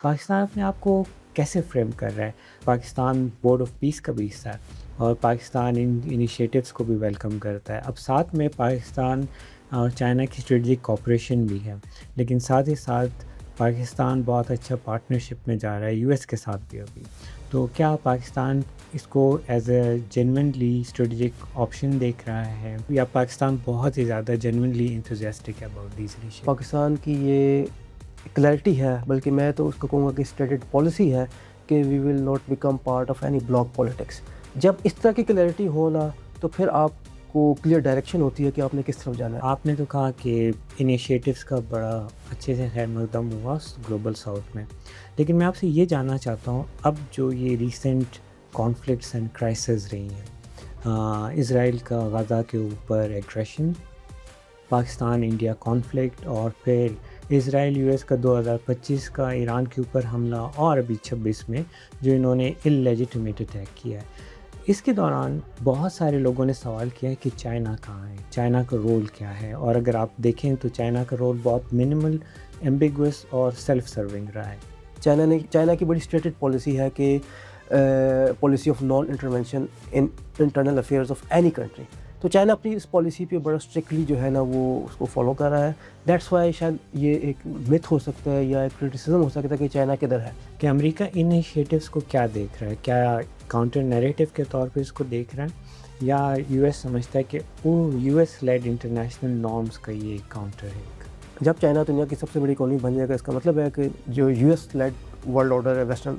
پاکستان اپنے آپ کو کیسے فریم کر رہا ہے؟ پاکستان بورڈ آف پیس کا بھی حصہ ہے اور پاکستان ان انیشیٹوز کو بھی ویلکم کرتا ہے. اب ساتھ میں پاکستان اور چائنا کی اسٹریٹجک کوپریشن بھی ہے، لیکن ساتھ ہی ساتھ پاکستان بہت اچھا پارٹنرشپ میں جا رہا ہے یو ایس کے ساتھ بھی ابھی. تو کیا پاکستان اس کو as a genuinely strategic option دیکھ رہا ہے یا پاکستان بہت ہی زیادہ جینونلی انتھوزیاسٹک ہے اباؤٹ دیز انیشیٹیوز؟ پاکستان کی یہ کلیئرٹی ہے، بلکہ میں تو اس کو کہوں گا کہ اسٹیٹڈ پالیسی ہے کہ we will not become part of any bloc politics. جب اس طرح کی کلیئرٹی ہونا تو پھر آپ کو کلیئر ڈائریکشن ہوتی ہے کہ آپ نے کس طرف جانا ہے. آپ نے تو کہا کہ انیشیٹوز کا بڑا اچھے سے خیر مقدم ہوا گلوبل ساؤتھ میں، لیکن میں آپ سے یہ جاننا چاہتا ہوں اب جو یہ ریسنٹ کانفلکٹس اینڈ کرائسز رہی ہیں، اسرائیل کا غزہ کے اوپر ایگریشن، پاکستان انڈیا کانفلکٹ، اور پھر اسرائیل یو ایس کا 2025 کا ایران کے اوپر حملہ، اور ابھی 26 میں جو انہوں نے اللیجیٹمیٹ اٹیک کیا ہے. اس کے دوران بہت سارے لوگوں نے سوال کیا ہے کہ چائنا کہاں ہے، چائنا کا رول کیا ہے، اور اگر آپ دیکھیں تو چائنا کا رول بہت منیمل، ایمبیگوس اور سیلف سرونگ رہا ہے. چائنا کی بڑی اسٹیٹڈ پالیسی ہے کہ policy of non intervention in internal affairs of any country. تو چائنا اپنی اس پالیسی پہ بڑا اسٹرکٹلی جو ہے نا وہ اس کو فالو کر رہا ہے. دیٹس وائی شاید یہ ایک متھ ہو سکتا ہے یا ایک کرٹیسزم ہو سکتا ہے کہ چائنا کدھر ہے. کہ امریکہ انیشیٹوز کو کیا دیکھ رہا ہے، کیا کاؤنٹر نیریٹو کے طور پہ اس کو دیکھ رہا ہے، یا یو ایس سمجھتا ہے کہ وہ U S lead international norms کا یہ کاؤنٹر ہے؟ جب چائنا دنیا کی سب سے بڑی اکانومی بن جائے گا، اس کا مطلب ہے کہ جو U S lead world order ہے، ویسٹرن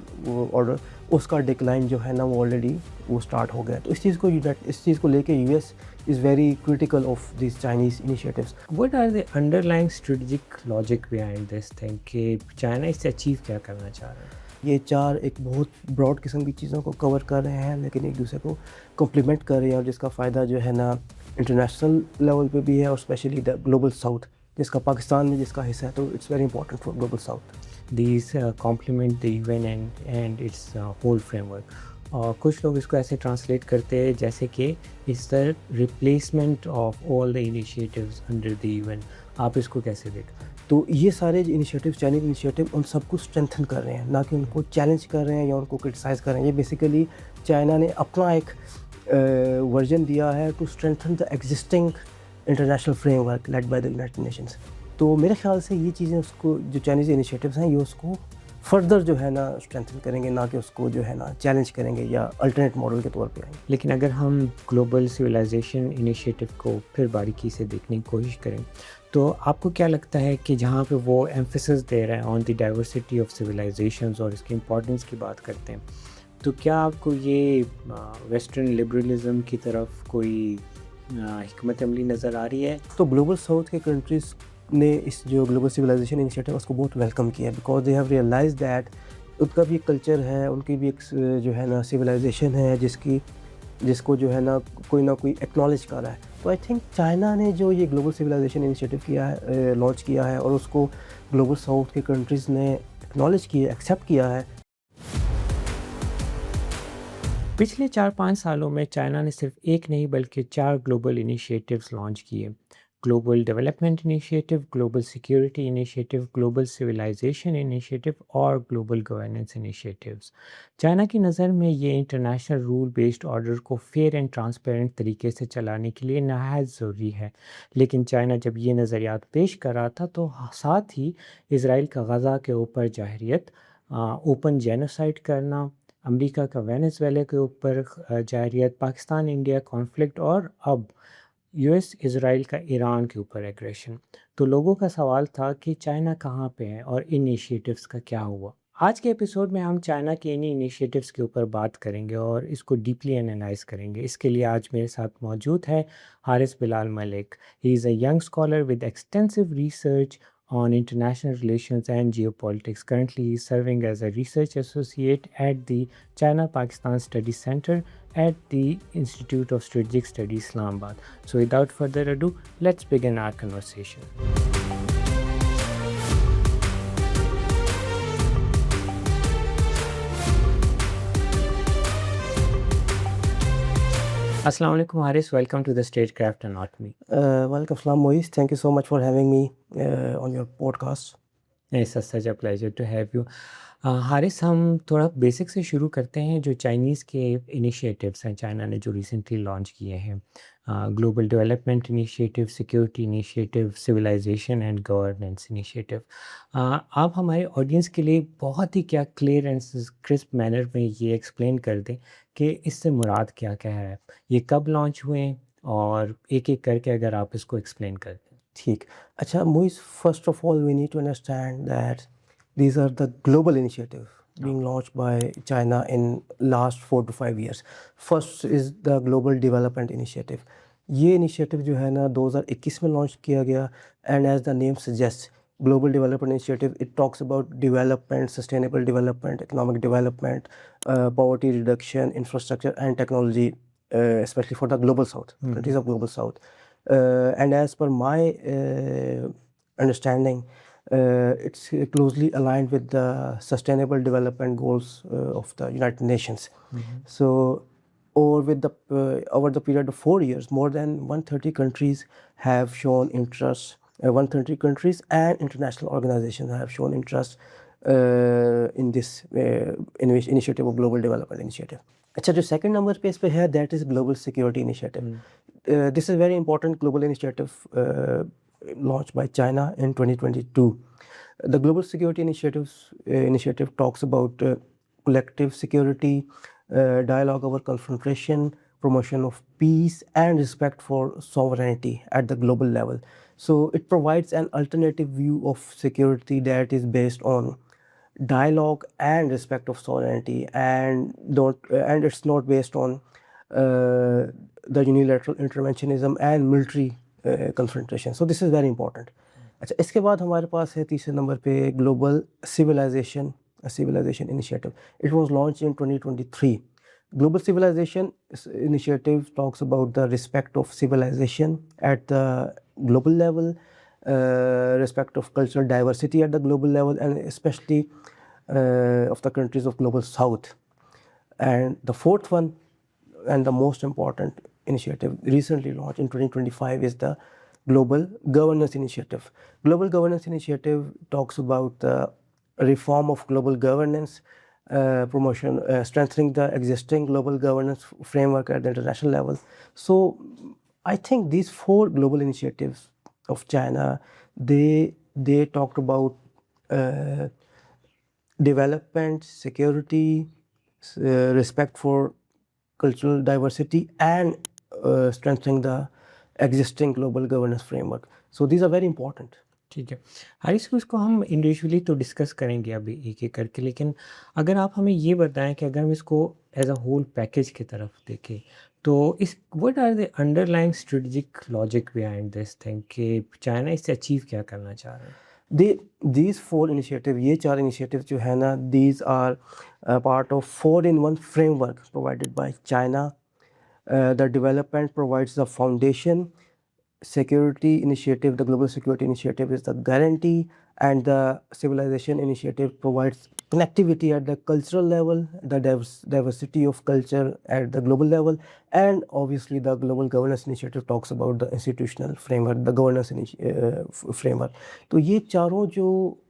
آرڈر، اس کا ڈکلائن جو ہے نا وہ آلریڈی وہ اسٹارٹ ہو گیا. تو اس چیز کو لے کے U S is very critical of these Chinese initiatives. What are the underlying strategic logic behind this thing کہ چائنا اس سے اچیو کیا کرنا چاہ رہا ہے؟ یہ چار ایک بہت براڈ قسم کی چیزوں کو کور کر رہے ہیں، لیکن ایک دوسرے کو کمپلیمنٹ کر رہے ہیں، اور جس کا فائدہ جو ہے نا انٹرنیشنل لیول پہ بھی ہے، اور اسپیشلی دا گلوبل ساؤتھ جس کا پاکستان میں جس کا حصہ ہے. تو it's very important for global south. These complement the event and its whole framework. اور کچھ لوگ اس کو ایسے ٹرانسلیٹ کرتے ہیں جیسے کہ it's the replacement of all the initiatives under the UN. آپ اس کو کیسے دیکھتے ہیں؟ تو یہ سارے جو انیشیٹو چائنیز انیشیٹو ان سب کو اسٹرینتھن کر رہے ہیں، نہ کہ ان کو چیلنج کر رہے ہیں یا ان کو کرٹیسائز کر رہے ہیں. یہ بیسیکلی چائنا نے اپنا ایک ورژن دیا ہے to strengthen the existing international framework led by the United Nations. تو میرے خیال سے یہ چیزیں اس کو جو چائنیز انیشیٹوز ہیں یہ اس کو فردر جو ہے نا اسٹرینتھن کریں گے، نہ کہ اس کو جو ہے نا چیلنج کریں گے یا الٹرنیٹ ماڈل کے طور پہ آئیں گے. لیکن اگر ہم گلوبل سویلائزیشن انیشیٹو کو پھر باریکی سے دیکھنے کی کوشش کریں تو آپ کو کیا لگتا ہے کہ جہاں پہ وہ ایمفیسس دے رہے ہیں آن دی ڈائیورسٹی آف سویلائزیشنز اور اس کی امپورٹنس کی بات کرتے ہیں، تو کیا آپ کو یہ ویسٹرن لبرلزم کی طرف کوئی حکمت عملی نظر آ رہی ہے؟ تو گلوبل ساؤتھ کے کنٹریز نے اس جو گلوبل سویلائزیشن انیشیٹو اس کو بہت ویلکم کیا، because they have realise that ان کا بھی ایک کلچر ہے، ان کی بھی ایک جو ہے نا سویلائزیشن ہے جس کو جو ہے نا کوئی نہ کوئی ایکنالج کر رہا ہے. تو آئی تھنک چائنا نے جو یہ گلوبل سویلائزیشن انیشیٹو کیا ہے، لانچ کیا ہے، اور اس کو گلوبل ساؤتھ کے کنٹریز نے ایکنالج کیا، ایکسیپٹ کیا ہے. پچھلے 4-5 سالوں میں چائنا نے صرف ایک نہیں بلکہ 4 گلوبل انیشیٹوز لانچ کیے: global development initiative, global security initiative, global civilisation initiative اور گلوبل گورننس انیشیٹوز. چائنا کی نظر میں یہ انٹرنیشنل رول بیسڈ آرڈر کو فیئر اینڈ ٹرانسپیرنٹ طریقے سے چلانے کے لیے نہایت ضروری ہے. لیکن چائنا جب یہ نظریات پیش کر رہا تھا تو ساتھ ہی اسرائیل کا غزہ کے اوپر جارحیت، اوپن جینوسائڈ کرنا، امریکہ کا وینزویلا کے اوپر جارحیت، پاکستان انڈیا کانفلکٹ، اور اب یو ایس اسرائیل کا ایران کے اوپر ایگریشن. تو لوگوں کا سوال تھا کہ چائنا کہاں پہ ہے اور انیشیٹوز کا کیا ہوا؟ آج کے ایپیسوڈ میں ہم چائنا کے انہی انیشیٹوز کے اوپر بات کریں گے اور اس کو ڈیپلی انالائز کریں گے. اس کے لیے آج میرے ساتھ موجود ہے Haris Bilal Malik. He is a young scholar with extensive research on international relations and geopolitics. Currently, he is serving as a research associate at the China-Pakistan Studies Center at the Institute of Strategic Studies, Islamabad. So without further ado, let's begin our conversation. السلام علیکم Haris, welcome to the statecraft anatomy. Welcome السلام Moiz, thank you so much for having me on your podcast. It's such a pleasure to have you. Haris, ہم تھوڑا basic سے شروع کرتے ہیں. جو چائنیز کے انیشیٹوس ہیں چائنا نے جو ریسنٹلی لانچ کیے ہیں، global development initiative, security initiative, civilisation and governance initiative, آپ ہمارے آڈینس کے لیے بہت ہی کیا کلیئر اینڈ کرسپ مینر میں یہ ایکسپلین کر دیں کہ اس سے مراد کیا کیا ہے، یہ کب لانچ ہوئے ہیں، اور ایک ایک کر کے اگر آپ اس کو ایکسپلین کر دیں. ٹھیک. اچھا Moiz, first of all we need to understand that these are the global initiatives being launched by China in last 4 to 5 years. First is the Global Development Initiative. یہ انیشیٹو جو ہے نا 2021 میں لانچ کیا گیا، and as the name suggest global development initiative it talks about development, sustainable development, economic development, poverty reduction, infrastructure and technology, especially for the global south, countries of global south. And as per my understanding, it's closely aligned with the sustainable development goals of the United Nations. So over the period of 4 years, more than 130 countries have shown interest. 130 countries and international organizations have shown interest in this initiative of global development initiative. اچھا، جو second number پہ اس پہ ہے that is global security initiative. This is very important global initiative launched by China in 2022. The Global Security Initiative talks about collective security, dialogue over confrontation, promotion of peace, and respect for sovereignty at the global level. So it provides an alternative view of security that is based on dialogue and respect of sovereignty, and it's not based on the unilateral interventionism and military confrontation. So this is very important. اچھا، اس کے بعد ہمارے پاس ہے تیسرے نمبر پہ global civilisation initiative. It was launch in 2023. Global Civilization Initiative talks about the respect of civilization at the global level, respect of cultural diversity at the global level, and especially of the countries of global south. And the fourth one and the most important initiative recently launched in 2025 is the Global Governance Initiative. Global Governance Initiative talks about the reform of global governance, promotion, strengthening the existing global governance framework at the international level. So I think these 4 global initiatives of China, they talked about development, security, respect for cultural diversity, and strengthening the existing global governance framework. So these are very important. ٹھیک ہے حارث، اس کو ہم individually تو discuss کریں گے ابھی ایک ایک کر کے، لیکن اگر آپ ہمیں یہ بتائیں کہ اگر ہم اس کو ایز اے ہول پیکیج کی طرف دیکھیں تو اس what are the underlying strategic logic behind this thing, کہ چائنا اس سے اچیو کیا کرنا چاہ رہا ہے؟ These 4 initiatives, یہ 4 initiatives جو ہے نا, these are part of 4-in-1 framework provided by China. The development provides the foundation. Security initiative, the global security initiative is the guarantee, and the civilization initiative provides connectivity at the cultural level, the diversity of culture at the global level, and obviously the global governance initiative talks about the institutional framework, the governance framework. تو یہ چاروں جو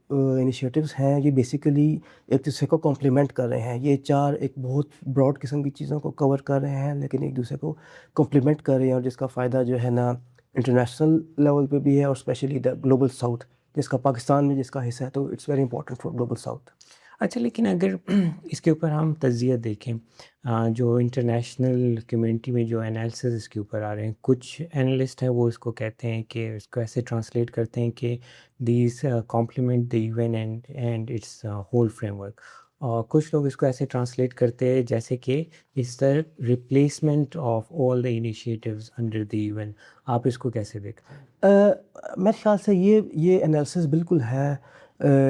initiatives ہیں یہ basically ایک دوسرے کو complement کر رہے ہیں. یہ 4 ایک بہت براڈ قسم کی چیزوں کو کور کر رہے ہیں، لیکن ایک دوسرے کو کمپلیمنٹ کر رہے ہیں، اور جس کا فائدہ جو ہے نا انٹرنیشنل لیول پہ بھی ہے، اور اسپیشلی دا گلوبل ساؤتھ جس کا پاکستان میں جس کا حصہ ہے، تو it's very important for global south. اچھا، لیکن اگر اس کے اوپر ہم تجزیہ دیکھیں، جو انٹرنیشنل کمیونٹی میں جو انالیسز اس کے اوپر آ رہے ہیں، کچھ انالسٹ ہیں وہ اس کو کہتے ہیں کہ اس کو ایسے ٹرانسلیٹ کرتے ہیں کہ these complement the U N and its whole framework, اور کچھ لوگ اس کو ایسے ٹرانسلیٹ کرتے ہیں جیسے کہ اس the replacement of all the initiatives under the U N. آپ اس کو کیسے دیکھتے ہیں؟ میرے خیال سے یہ انالیسز بالکل ہے،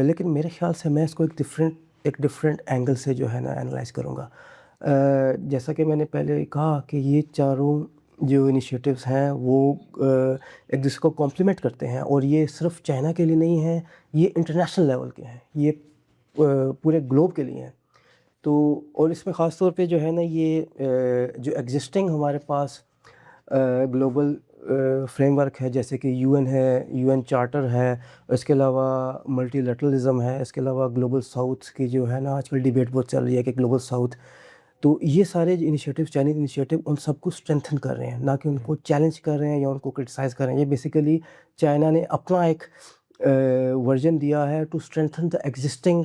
لیکن میرے خیال سے میں اس کو ایک ڈفرینٹ اینگل سے جو ہے نا انالائز کروں گا. جیسا کہ میں نے پہلے کہا کہ یہ چاروں جو انیشیٹوز ہیں وہ ایک دوسرے کو کمپلیمنٹ کرتے ہیں، اور یہ صرف چائنا کے لیے نہیں ہیں، یہ انٹرنیشنل لیول کے ہیں، یہ پورے گلوب کے لیے ہیں. تو اور اس میں خاص طور پہ جو ہے نا یہ جو ایگزسٹنگ ہمارے پاس گلوبل فریم ورک ہے جیسے کہ یو این ہے, یو این چارٹر ہے, اس کے علاوہ ملٹی لیٹرلزم ہے, اس کے علاوہ گلوبل ساؤتھ کی جو ہے نا آج کل ڈیبیٹ بہت چل رہی ہے کہ گلوبل ساؤتھ, تو یہ سارے جو انیشیٹو چائنیز انیشیٹو ان سب کو اسٹرینتھن کر رہے ہیں, نہ کہ ان کو چیلنج کر رہے ہیں یا ان کو کرٹیسائز کر رہے ہیں. یہ بیسیکلی چائنا نے اپنا ایک ورژن دیا ہے to strengthen the existing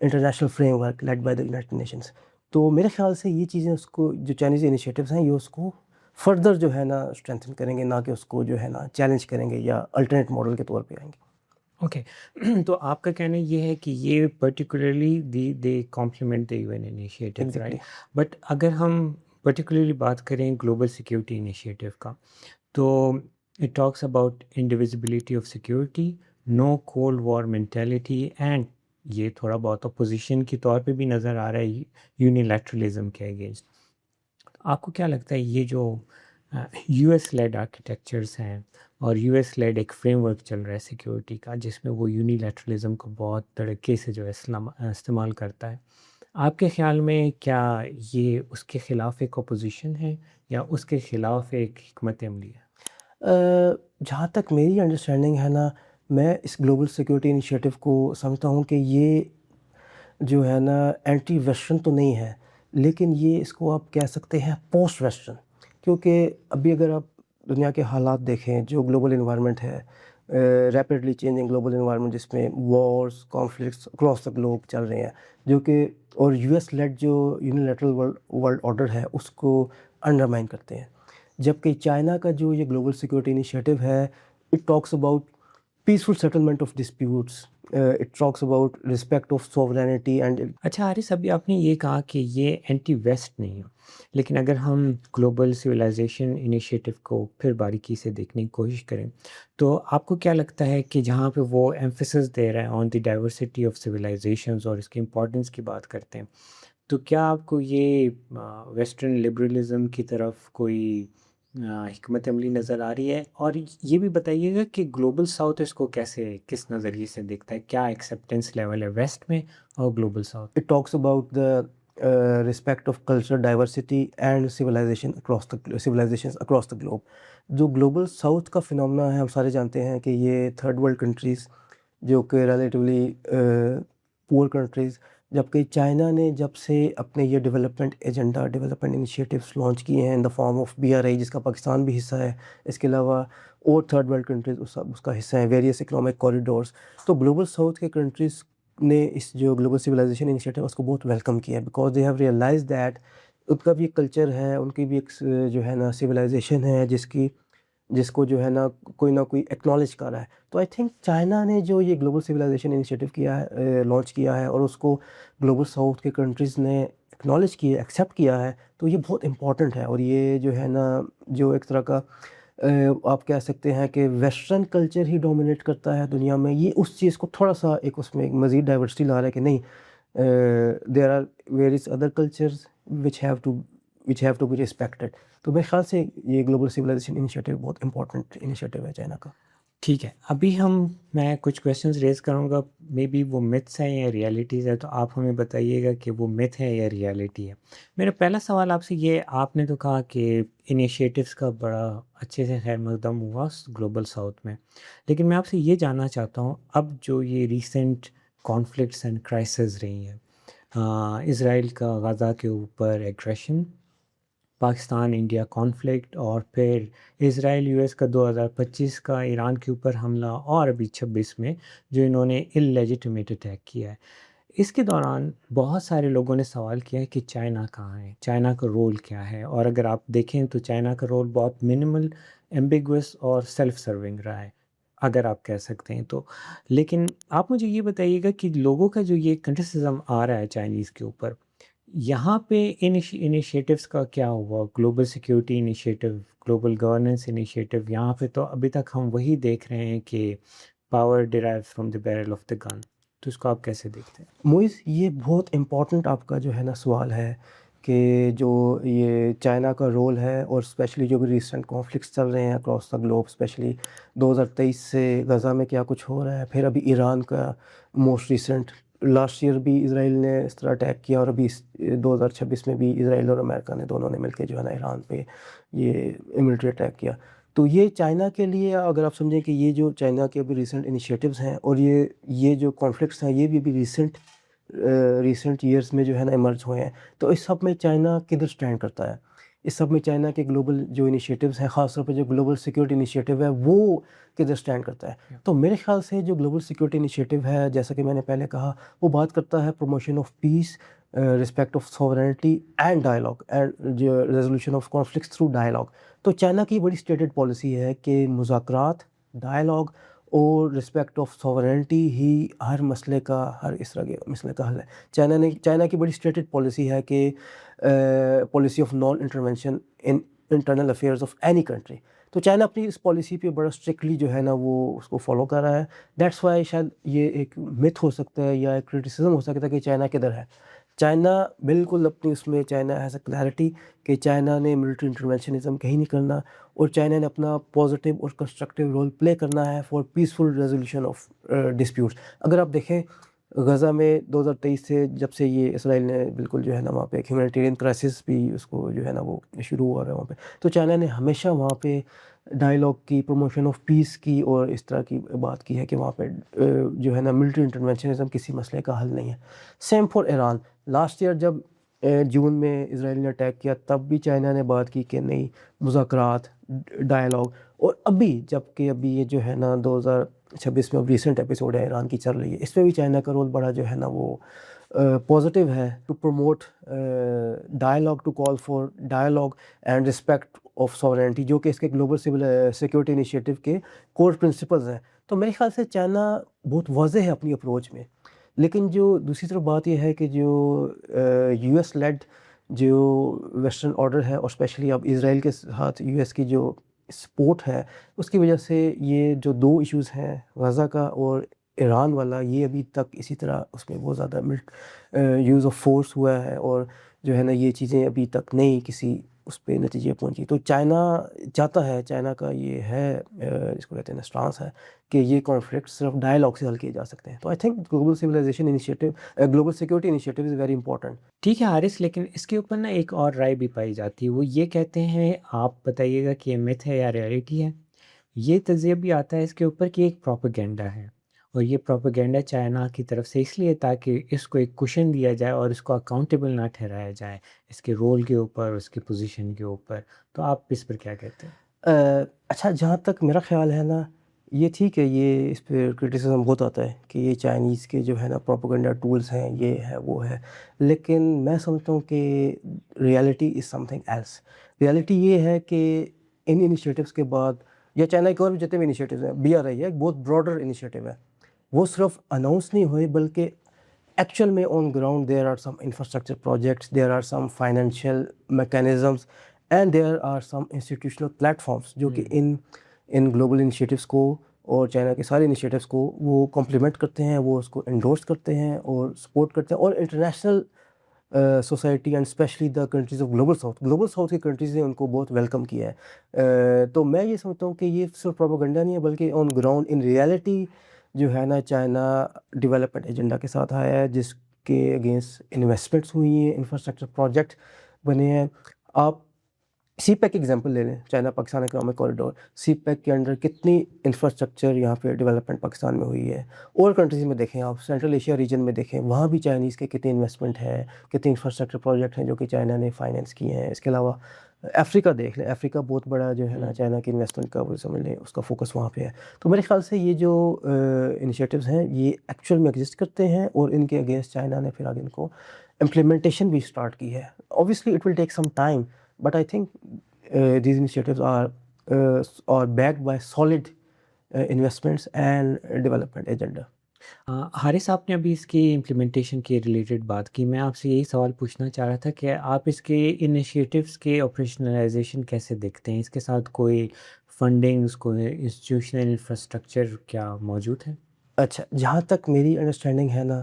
international framework led by the United Nations. تو میرے خیال سے یہ چیزیں اس کو جو چائنیز انیشیٹوز ہیں یہ اس کو فردر جو ہے نا اسٹرینتھن کریں گے, نہ کہ اس کو جو ہے نا چیلنج کریں گے یا الٹرنیٹ ماڈل کے طور پہ آئیں گے. اوکے تو آپ کا کہنا یہ ہے کہ یہ particularly they complement the U N initiatives right, but اگر ہم پرٹیکولرلی بات کریں گلوبل سیکیورٹی انیشیٹیو کا تو it talks about indivisibility of security, no cold war mentality, and یہ تھوڑا بہت اپوزیشن کے طور پہ بھی نظر آ رہا ہے یونیلیٹرلزم کے اگینسٹ. آپ کو کیا لگتا ہے یہ جو یو ایس لیڈ آرکیٹیکچرس ہیں اور یو ایس لیڈ ایک فریم ورک چل رہا ہے سیکیورٹی کا جس میں وہ یونیلیٹرلزم کو بہت طریقے سے جو ہے استعمال کرتا ہے, آپ کے خیال میں کیا یہ اس کے خلاف ایک اپوزیشن ہے یا اس کے خلاف ایک حکمت عملی ہے؟ جہاں تک میری انڈرسٹینڈنگ ہے نا, میں اس گلوبل سیکیورٹی انیشیٹو کو سمجھتا ہوں کہ یہ جو ہے نا اینٹی ویسٹرن تو نہیں ہے, لیکن یہ اس کو آپ کہہ سکتے ہیں پوسٹ ویسٹرن, کیونکہ ابھی اگر آپ دنیا کے حالات دیکھیں, جو گلوبل انوائرمنٹ ہے, ریپڈلی چینجنگ گلوبل انوائرمنٹ جس میں wars conflicts across the Globe چل رہے ہیں, جو کہ اور یو ایس لیڈ جو یونیلیٹرل ورلڈ آرڈر ہے اس کو انڈرمائن کرتے ہیں, جبکہ چائنا کا جو یہ گلوبل سیکورٹی انیشیٹو ہے it talks about peaceful settlement of disputes, it talks about respect of sovereignty and. اچھا حارث, ابھی آپ نے یہ کہا کہ یہ اینٹی ویسٹ نہیں ہے, لیکن اگر ہم گلوبل سویلائزیشن انیشیٹو کو پھر باریکی سے دیکھنے کی کوشش کریں تو آپ کو کیا لگتا ہے کہ جہاں پہ وہ ایمفیسس دے رہے ہیں آن دی ڈائیورسٹی آف سویلائزیشنز اور اس کی امپورٹنس کی بات کرتے ہیں, تو کیا آپ کو یہ ویسٹرن لبرلزم کی طرف کوئی حکمت عملی نظر آ رہی ہے؟ اور یہ بھی بتائیے گا کہ گلوبل ساؤتھ اس کو کیسے کس نظریے سے دیکھتا ہے, کیا ایکسیپٹنس لیول ہے ویسٹ میں اور global south? It talks about the respect of cultural diversity and civilizations across the globe. جو گلوبل ساؤتھ کا فنومنا ہے ہم سارے جانتے ہیں کہ یہ تھرڈ ورلڈ کنٹریز جو کہ ریلیٹیولی پور کنٹریز, جبکہ چائنا نے جب سے اپنے یہ development agenda development initiatives launch کیے ہیں ان دا فارم آف BRI جس کا پاکستان بھی حصہ ہے, اس کے علاوہ اور تھرڈ ورلڈ کنٹریز اس کا حصہ ہیں, ویریس اکنامک کوریڈورس, تو گلوبل ساؤتھ کے کنٹریز نے اس جو گلوبل سویلائزیشن انیشیٹو اس کو بہت ویلکم کیا ہے, because they have realise that ان کا بھی ایک کلچر ہے, ان کی بھی ایک جو ہے نا سویلائزیشن ہے جس کو جو ہے نا کوئی نہ کوئی ایکنالج کر رہا ہے. تو آئی تھنک چائنا نے جو یہ گلوبل سویلائزیشن انیشیٹو کیا ہے, لانچ کیا ہے, اور اس کو گلوبل ساؤتھ کے کنٹریز نے ایکنالج کیا, ایکسیپٹ کیا ہے, تو یہ بہت امپورٹنٹ ہے. اور یہ جو ہے نا جو ایک طرح کا آپ کہہ سکتے ہیں کہ ویسٹرن کلچر ہی ڈومینیٹ کرتا ہے دنیا میں, یہ اس چیز کو تھوڑا سا ایک اس میں مزید ڈائیورسٹی لا رہا ہے کہ نہیں, there are various other cultures which have to be respected. تو میرے خیال سے یہ گلوبل سویلائزیشن انیشیٹو بہت امپورٹنٹ انیشیٹو ہے چائنا کا. ٹھیک ہے, ابھی میں کچھ کویشچنز ریز کروں گا, مے بی وہ متھس ہیں یا ریالٹیز ہے, تو آپ ہمیں بتائیے گا کہ وہ متھ ہے یا ریالٹی ہے. میرا پہلا سوال آپ سے یہ, آپ نے تو کہا کہ انیشیٹوز کا بڑا اچھے سے خیر مقدم ہوا گلوبل ساؤتھ میں, لیکن میں آپ سے یہ جاننا چاہتا ہوں اب جو یہ ریسنٹ کانفلکٹس اینڈ کرائسز رہی ہیں, اسرائیل کا غزہ کے اوپر ایگریشن, پاکستان انڈیا کانفلکٹ, اور پھر اسرائیل یو ایس کا 2025 کا ایران کے اوپر حملہ, اور ابھی 26 میں جو انہوں نے اللیجیٹمیٹ اٹیک کیا ہے, اس کے دوران بہت سارے لوگوں نے سوال کیا ہے کہ چائنا کہاں ہے, چائنا کا رول کیا ہے, اور اگر آپ دیکھیں تو چائنا کا رول بہت منیمل, ایمبیگوس اور سیلف سرونگ رہا ہے اگر آپ کہہ سکتے ہیں تو. لیکن آپ مجھے یہ بتائیے گا کہ لوگوں کا جو یہ کرٹیسزم آ رہا ہے چائنیز کے اوپر, یہاں پہ انیشیٹوز کا کیا ہوا, global security initiative, global governance initiative, یہاں پہ تو ابھی تک ہم وہی دیکھ رہے ہیں کہ power derive from the barrel of the gun, تو اس کو آپ کیسے دیکھتے ہیں؟ موئز, یہ بہت امپورٹنٹ آپ کا جو ہے نا سوال ہے کہ جو یہ چائنا کا رول ہے, اور اسپیشلی جو بھی ریسنٹ کانفلکٹس چل رہے ہیں اکراس دا گلوب, اسپیشلی 2023 سے غزہ میں کیا کچھ ہو رہا ہے, پھر ابھی ایران کا موسٹ ریسنٹ, لاسٹ ایئر بھی اسرائیل نے اس طرح اٹیک کیا, اور ابھی 2026 میں بھی اسرائیل اور امریکہ نے دونوں نے مل کے جو ہے نا ایران پہ یہ ملٹری اٹیک کیا. تو یہ چائنا کے لیے اگر آپ سمجھیں کہ یہ جو چائنا کے ابھی ریسنٹ انیشیٹوز ہیں اور یہ جو کانفلکٹس ہیں یہ بھی ابھی ریسنٹ ایئرس میں جو ہے نا ایمرج ہوئے ہیں، تو اس سب میں چائنا کدھر اسٹینڈ کرتا ہے؟ اس سب میں چائنا کے گلوبل جو انیشیٹوز ہیں، خاص طور پہ جو گلوبل سیکورٹی انیشیٹو ہے وہ کدھر اسٹینڈ کرتا ہے؟ تو میرے خیال سے جو گلوبل سیکورٹی انیشیٹو ہے، جیسا کہ میں نے پہلے کہا، وہ بات کرتا ہے promotion of peace, respect of sovereignty and dialogue and جو resolution of conflicts through dialogue. تو چائنا کی بڑی اسٹیٹڈ پالیسی ہے کہ مذاکرات، ڈائلاگ اور رسپیکٹ آف سوورنٹی ہی ہر مسئلے کا، ہر اس طرح کے مسئلے کا حل ہے۔ چائنا کی بڑی اسٹیٹڈ پالیسی ہے کہ policy of non intervention in internal affairs of any country. تو چائنا اپنی اس پالیسی پہ بڑا اسٹرکٹلی جو ہے نا وہ اس کو فالو کر رہا ہے۔ دیٹس وائی شاید یہ ایک متھ ہو سکتا ہے یا ایک کرٹیسزم ہو سکتا ہے کہ چائنا کدھر ہے۔ چائنا بالکل اپنی اس میں چائنا ہیز اے کلیئرٹی کہ چائنا نے ملٹری انٹرونشنزم کہیں نہیں کرنا، اور چائنا نے اپنا پازیٹیو اور کنسٹرکٹیو رول پلے کرنا ہے for peaceful resolution of disputes. اگر آپ دیکھیں غزہ میں 2023 سے جب سے یہ اسرائیل نے بالکل جو ہے نا وہاں پہ ایک ہیومینیٹیرین کرائسس بھی اس کو جو ہے نا وہ شروع ہوا ہے وہاں پہ، تو چائنا نے ہمیشہ وہاں پہ ڈائلاگ کی، پروموشن آف پیس کی اور اس طرح کی بات کی ہے کہ وہاں پہ جو ہے نا ملٹری انٹرونشنزم کسی مسئلے کا حل نہیں ہے۔ Same for Iran. Last year جب جون میں اسرائیل نے اٹیک کیا تب بھی چائنا نے بات کی کہ نہیں، مذاکرات، ڈائلاگ، اور ابھی جب کہ ابھی یہ جو ہے نا 2026 میں اب ریسنٹ ایپیسوڈ ہے ایران کی چل رہی ہے، اس میں بھی چائنا کا رول بڑا جو ہے نا وہ پازیٹیو ہے، to promote dialogue, to call for dialogue and respect of sovereignty, جو کہ اس کے گلوبل سول سیکورٹی انیشیٹو کے کور پرنسپلز ہیں۔ تو میرے خیال سے چائنا بہت واضح ہے اپنی اپروچ میں، لیکن جو دوسری طرف بات یہ ہے کہ جو یو ایس لیڈ جو ویسٹرن آرڈر ہے، اور اسپیشلی اب اسرائیل کے ساتھ یو ایس کی جو سپورٹ ہے، اس کی وجہ سے یہ جو دو ایشوز ہیں غزہ کا اور ایران والا، یہ ابھی تک اسی طرح اس میں بہت زیادہ یوز آف فورس ہوا ہے، اور جو ہے نا یہ چیزیں ابھی تک نہیں کسی اس پہ نتیجے پہنچی۔ تو چائنا چاہتا ہے، چائنا کا یہ ہے اس کو کہتے ہیں اسٹانس ہے کہ یہ کانفلکٹ صرف ڈائلاگ سے حل کیے جا سکتے ہیں۔ تو I think global civilisation initiative, global security initiative is very important. ٹھیک ہے حارث، لیکن اس کے اوپر نا ایک اور رائے بھی پائی جاتی ہے، وہ یہ کہتے ہیں، آپ بتائیے گا کہ یہ میتھ ہے یا ریئلٹی ہے۔ یہ تجزیہ بھی آتا ہے اس کے اوپر کہ ایک پروپیگنڈا ہے، اور یہ پروپیگنڈا چائنا کی طرف سے اس لیے تاکہ اس کو ایک کوشن دیا جائے اور اس کو اکاؤنٹیبل نہ ٹھہرایا جائے اس کے رول کے اوپر، اس کی پوزیشن کے اوپر۔ تو آپ اس پر کیا کہتے ہیں؟ اچھا، جہاں تک میرا خیال ہے نا، یہ ٹھیک ہے، یہ اس پہ کرٹیسزم بہت آتا ہے کہ یہ چائنیز کے جو ہے نا پروپیگنڈا ٹولز ہیں، یہ ہے وہ ہے، لیکن میں سمجھتا ہوں کہ reality is something else. Reality یہ ہے کہ ان انیشیٹوز کے بعد، یا چائنا کے اور بھی جتنے بھی انیشیٹوز ہیں، BRI ہے ایک بہت براڈر انیشیٹو ہے، وہ صرف اناؤنس نہیں ہوئے بلکہ ایکچوئل میں on ground there are some infrastructure projects, there are some financial mechanisms and there are some institutional platforms جو کہ ان گلوبل انیشیٹوز کو اور چائنا کے سارے انیشیٹوز کو وہ کمپلیمنٹ کرتے ہیں، وہ اس کو انڈورس کرتے ہیں اور سپورٹ کرتے ہیں، اور international society and especially the countries of global south کی کنٹریز نے ان کو بہت ویلکم کیا ہے۔ تو میں یہ سمجھتا ہوں کہ یہ صرف پروپیگنڈا نہیں ہے بلکہ آن گراؤنڈ ان ریالٹی جو ہے نا چائنا ڈیولپمنٹ ایجنڈا کے ساتھ آیا ہے، جس کے اگینسٹ انویسٹمنٹس ہوئی ہیں، انفراسٹرکچر پروجیکٹ بنے ہیں۔ آپ سی پیک ایگزامپل لے لیں، چائنا پاکستان اکنامک کوریڈور، سی پیک کے انڈر کتنی انفراسٹرکچر یہاں پہ ڈیولپمنٹ پاکستان میں ہوئی ہے، اور کنٹریز میں دیکھیں، آپ سینٹرل ایشیا ریجن میں دیکھیں، وہاں بھی چائنیز کے کتنی انویسٹمنٹ ہے، کتنے انفراسٹرکچر پروجیکٹ ہیں جو کہ چائنا نے فائنینس کیے ہیں۔ اس کے علاوہ افریقہ دیکھ لیں، افریقہ بہت بڑا جو ہے نا چائنا کی انویسٹمنٹ کا وہ سمجھ لیں، اس کا فوکس وہاں پہ ہے۔ تو میرے خیال سے یہ جو انیشیٹوز ہیں یہ ایکچوئل میں ایگزسٹ کرتے ہیں، اور ان کے اگینسٹ چائنا نے پھر آگے ان کو امپلیمنٹیشن بھی اسٹارٹ کی ہے۔ Obviously it will take some time, but I think these initiatives are backed by solid investments and development agenda۔ Haris, آپ نے ابھی اس کی امپلیمنٹیشن کے ریلیٹڈ بات کی، میں آپ سے یہی سوال پوچھنا چاہ رہا تھا کہ آپ اس کے انیشیٹوز کے آپریشنلائزیشن کیسے دیکھتے ہیں؟ اس کے ساتھ کوئی فنڈنگز، کوئی انسٹیٹیوشنل انفراسٹرکچر کیا موجود ہے؟ اچھا، جہاں تک میری انڈرسٹینڈنگ ہے نا،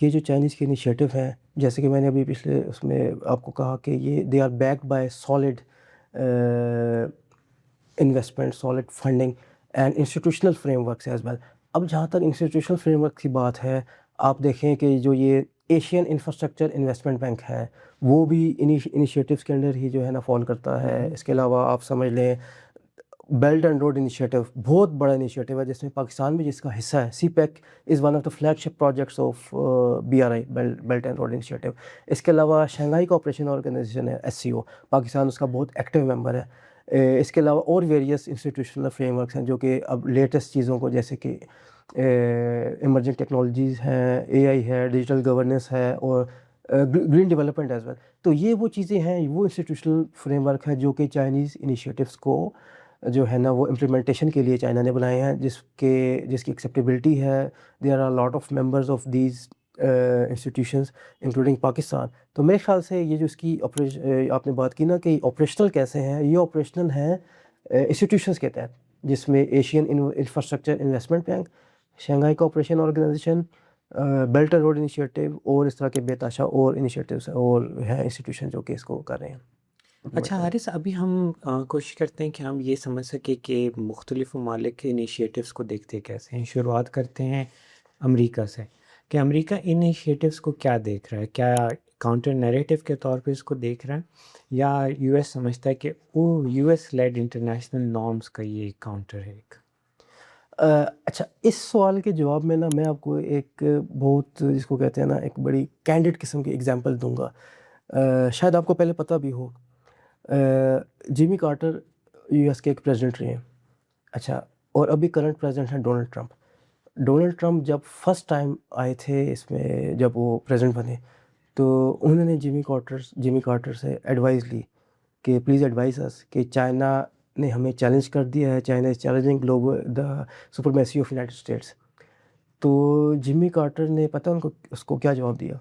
یہ جو چائنیز کے انیشیٹو ہیں، جیسے کہ میں نے ابھی پچھلے اس میں آپ کو کہا کہ یہ they are backed by solid investment, solid funding and institutional frameworks as well. اب جہاں تک انسٹیٹیوشنل فریم ورک کی بات ہے، آپ دیکھیں کہ جو یہ ایشین انفراسٹرکچر انویسٹمنٹ بینک ہے، وہ بھی انیشیٹوز کے انڈر ہی جو ہے نا فال کرتا ہے۔ اس کے علاوہ آپ سمجھ لیں بیلٹ اینڈ روڈ انیشیٹو بہت بڑا انیشیٹو ہے جس میں پاکستان بھی جس کا حصہ ہے. CPEC is one of the flagship projects of BRI belt and road initiative. اس کے علاوہ شنگھائی کوآپریشن آرگنائزیشن ہے SCO, پاکستان اس کا بہت ایکٹیو ممبر ہے. اس کے علاوہ اور ویریس انسٹیٹیوشنل فریم ورکس ہیں جو کہ اب لیٹسٹ چیزوں کو جیسے کہ ایمرجنگ ٹیکنالوجیز ہیں, AI ہے, ڈیجیٹل گورننس ہے اور گرین ڈیولپمنٹ ایز ویل. تو یہ وہ چیزیں ہیں, وہ انسٹیٹیوشنل فریم ورک ہے جو کہ چائنیز انیشیٹوس کو جو ہے نا وہ امپلیمنٹیشن کے لیے چائنا نے بنائے ہیں, جس کی ایکسیپٹیبلٹی ہے. There are lot of members of these institutions including Pakistan. تو میرے خیال سے یہ جو اس کی آپ نے بات کی نا کہ آپریشنل کیسے ہیں, یہ آپریشنل ہیں انسٹیٹیوشنز کے تحت, جس میں Asian infrastructure investment bank, Shanghai cooperation organization, belt and road initiative اور اس طرح کے بے تحاشا اور انیشیٹوز اور ہیں انسٹیٹیوشن جو کہ اس کو کر رہے ہیں. اچھا حارث, ابھی ہم کوشش کرتے ہیں کہ ہم یہ سمجھ سکیں کہ مختلف ممالک کے انیشیٹوز کو دیکھتے کیسے ہیں. شروعات کرتے ہیں امریکا سے, کہ امریکہ ان انیشیٹوز کو کیا دیکھ رہا ہے, کیا کاؤنٹر نیریٹو کے طور پہ اس کو دیکھ رہا ہے, یا US سمجھتا ہے کہ وہ US لیڈ انٹرنیشنل نارمز کا یہ کاؤنٹر ہے ایک. اچھا, اس سوال کے جواب میں نا میں آپ کو ایک بہت جس کو کہتے ہیں نا ایک بڑی کینڈڈ قسم کی ایگزامپل دوں گا. شاید آپ کو پہلے پتہ بھی ہو, جیمی کارٹر US کے ایک پریزیڈنٹ رہے ہیں. اچھا, اور ابھی کرنٹ پریزیڈنٹ ہیں ڈونلڈ ٹرمپ. ڈونلڈ ٹرمپ جب فرسٹ ٹائم آئے تھے اس میں, جب وہ پریزیڈنٹ بنے, تو انہوں نے جیمی کارٹر سے ایڈوائز لی کہ پلیز ایڈوائز اس کہ چائنا نے ہمیں چیلنج کر دیا ہے, China is challenging global the supremacy of United States. تو جیمی کارٹر نے پتہ ان کو اس کو کیا جواب دیا؟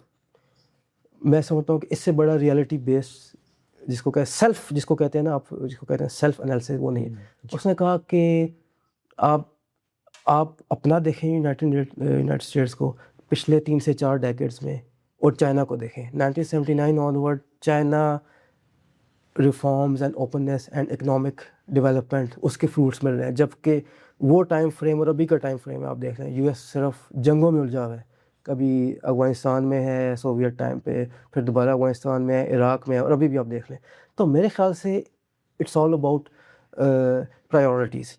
میں سمجھتا ہوں کہ اس سے بڑا ریئلٹی بیس جس کو کہتے ہیں نا آپ, جس کو کہتے ہیں سیلف انالیسس, وہ نہیں ہے. اس نے کہا کہ آپ اپنا دیکھیں یونائٹڈ اسٹیٹس کو پچھلے 3 سے 4 ڈیکیڈز میں, اور چائنا کو دیکھیں. 1979 onward China reforms and openness and economic development اس کے فروٹس مل رہے ہیں, جبکہ وہ ٹائم فریم اور ابھی کا ٹائم فریم آپ دیکھ رہے ہیں US صرف جنگوں میں الجھا ہوا ہے. کبھی افغانستان میں ہے سوویت ٹائم پہ, پھر دوبارہ افغانستان میں ہے, عراق میں ہے, اور ابھی بھی آپ دیکھ لیں. تو میرے خیال سے it's all about priorities.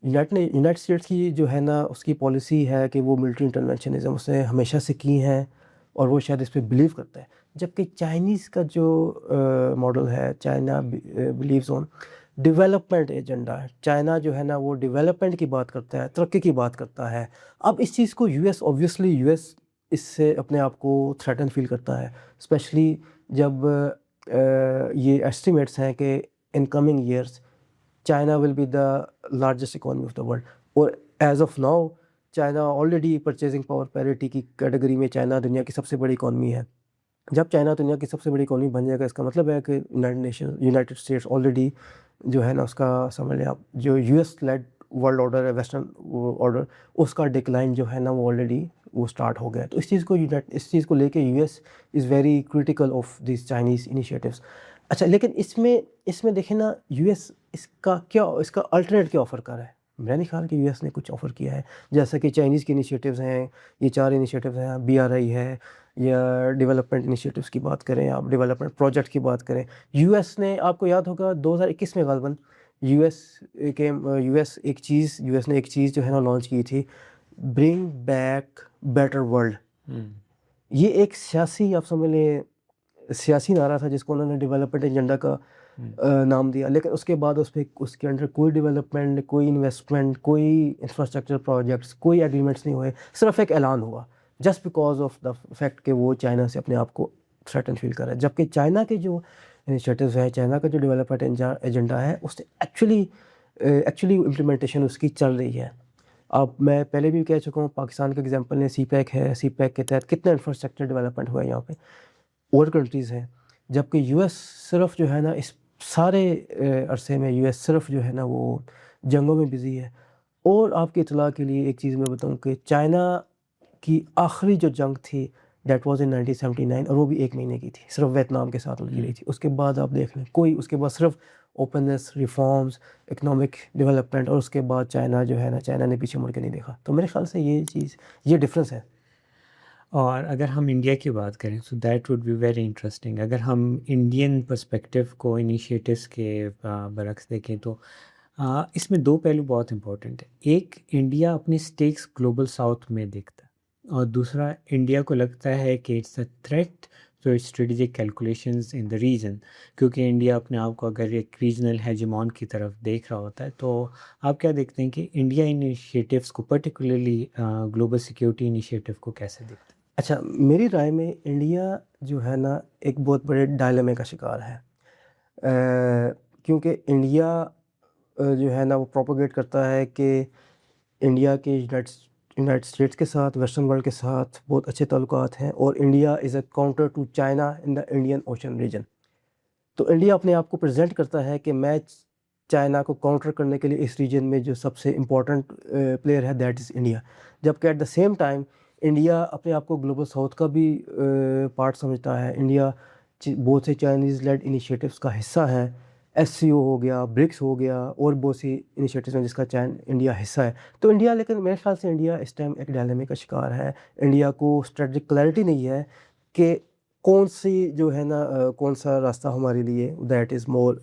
United States کی جو ہے نا اس کی پالیسی ہے کہ وہ ملٹری انٹرونشنزم اس نے ہمیشہ سے کی ہیں, اور وہ شاید اس پہ بلیو کرتا ہے. جبکہ چائنیز کا جو ماڈل ہے, China believes on development agenda ہے. چائنا جو ہے نا وہ ڈیولپمنٹ کی بات کرتا ہے, ترقی کی بات کرتا ہے. اب اس چیز کو آبویسلی US اس سے اپنے آپ کو تھریٹن فیل کرتا ہے, اسپیشلی جب یہ ایسٹیمیٹس ہیں کہ in coming years China will be the largest economy of the world. اور as of now China already purchasing power parity کی کیٹیگری میں چائنا دنیا کی سب سے بڑی اکانومی ہے. جب چائنا دنیا کی سب سے بڑی اکانومی بن جائے گا, اس کا مطلب ہے کہ یونائٹڈ اسٹیٹس آلریڈی جو ہے نا اس کا سمجھ لیں آپ, جو US لیڈ ورلڈ آرڈر ہے, ویسٹرن آرڈر, اس کا ڈکلائن جو ہے نا وہ آلریڈی وہ اسٹارٹ ہو گیا. تو اس چیز کو لے کے US is very critical of these Chinese initiatives. اچھا, لیکن اس میں دیکھیں نا US اس کا الٹرنیٹ کیا آفر کر رہا ہے؟ میں نہیں خیال کہ US نے کچھ آفر کیا ہے. جیسا کہ چائنیز کے انیشیٹوز ہیں, یہ 4 انیشیٹوز ہیں, BRI ہے, یا ڈیولپمنٹ انیشیٹوز کی بات کریں, آپ ڈیولپمنٹ پروجیکٹ کی بات کریں. US نے, آپ کو یاد ہوگا 2021 میں غالباً US نے ایک چیز جو ہے نا لانچ کی تھی, برنگ بیک بیٹر ورلڈ. یہ ایک سیاسی, آپ سمجھ لیں سیاسی نعرہ تھا جس کو انہوں نے ڈیولپمنٹ ایجنڈا کا نام دیا, لیکن اس کے بعد اس کے اندر کوئی ڈیولپمنٹ, کوئی انویسٹمنٹ, کوئی انفراسٹرکچر پروجیکٹس, کوئی ایگریمنٹس نہیں ہوئے. صرف ایک اعلان ہوا just because of the fact کہ وہ چائنا سے اپنے آپ کو تھریٹن فیل کر رہا ہے. جبکہ چائنا کے جو انیشیٹوز ہیں, چائنا کا جو ڈیولپمنٹ ایجنڈا ہے, اس سے ایکچولی امپلیمنٹیشن اس کی چل رہی ہے. اب میں پہلے بھی کہہ چکا ہوں, پاکستان کا ایگزامپل نے سی پیک ہے, سی پیک کے تحت کتنا انفراسٹرکچر ڈیولپمنٹ ہوا ہے یہاں پہ, اور کنٹریز ہیں. جبکہ US صرف جو ہے نا اس سارے عرصے میں US صرف جو ہے نا وہ جنگوں میں بزی ہے. اور آپ کی اطلاع کے لیے ایک چیز میں بتاؤں کہ چائنا کی آخری جو جنگ تھی دیٹ واز ان 1979, اور وہ بھی 1 مہینے کی تھی, صرف ویتنام کے ساتھ لڑی رہی تھی. اس کے بعد آپ دیکھ لیں کوئی, اس کے بعد صرف اوپننس, ریفارمز, اکنامک ڈیولپمنٹ, اور اس کے بعد چائنا جو ہے نا, چائنا نے پیچھے مڑ کے نہیں دیکھا. تو میرے خیال سے یہ ڈفرینس ہے. اور اگر ہم انڈیا کی بات کریں so that would be very interesting. اگر ہم انڈین پرسپیکٹیو کو انیشیٹوز کے برعکس دیکھیں تو اس میں دو پہلو بہت امپورٹنٹ ہیں. ایک، انڈیا اپنی اسٹیکس گلوبل ساؤتھ میں دیکھتا ہے، اور دوسرا، انڈیا کو لگتا ہے کہ it's a threat to strategic calculations in the region. کیونکہ انڈیا اپنے آپ کو اگر ایک ریجنل ہیجیمون کی طرف دیکھ رہا ہوتا ہے، تو آپ کیا دیکھتے ہیں کہ انڈیا انیشیٹوز کو، پرٹیکولرلی گلوبل سیکیورٹی انیشیٹو کو کیسے دیکھتے ہیں؟ اچھا، میری رائے میں انڈیا جو ہے نا ایک بہت بڑے ڈائلمے کا شکار ہے. کیونکہ انڈیا جو ہے نا وہ پروپوگیٹ کرتا ہے کہ انڈیا کے یونائٹڈ اسٹیٹس کے ساتھ، ویسٹرن ورلڈ کے ساتھ بہت اچھے تعلقات ہیں، اور India is a counter to China in the Indian ocean region. تو انڈیا اپنے آپ کو پریزنٹ کرتا ہے کہ میں چائنا کو کاؤنٹر کرنے کے لیے اس ریجن میں جو سب سے امپورٹنٹ پلیئر ہے دیٹ از انڈیا. جبکہ at the same time India اپنے آپ کو گلوبل ساؤتھ کا بھی پارٹ سمجھتا ہے. انڈیا بہت سے چائنیز لیڈ انیشیٹوز کا حصہ ہے. ایس سی او ہو گیا، برکس ہو گیا، اور بہت سی انیشیٹوز ہیں جس کا انڈیا حصہ ہے. تو انڈیا، لیکن میرے خیال سے انڈیا اس ٹائم ایک ڈائلیمے کا شکار ہے. انڈیا کو اسٹریٹجک کلیئرٹی نہیں ہے کہ کون سی جو ہے نا کون سا راستہ ہمارے لیے that is more